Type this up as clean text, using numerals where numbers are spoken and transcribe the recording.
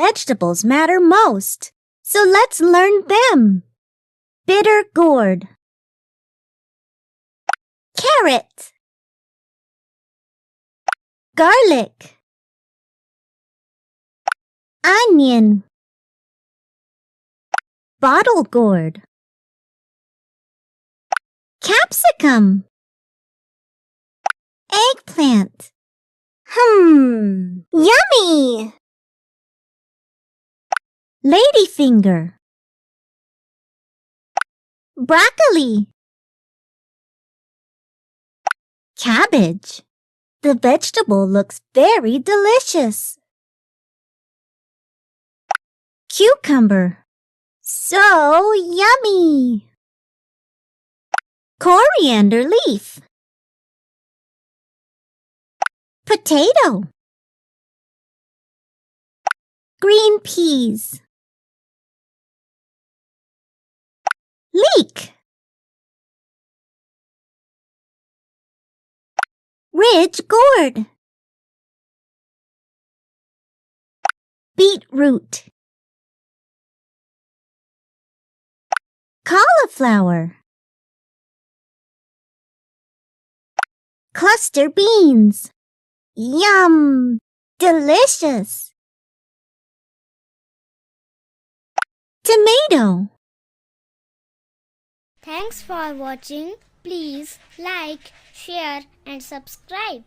vegetables matter most, so let's learn them. Bitter gourd, carrot, garlic, onion, bottle gourd, capsicum, eggplant. Yummy! Ladyfinger, broccoli, cabbage. The vegetable looks very delicious. Cucumber, so yummy. Coriander leaf, potato, green peas, leek, ridge gourd, beetroot, cauliflower, cluster beans. Yum! Delicious! Tomato. Thanks for watching. Please like, share and subscribe.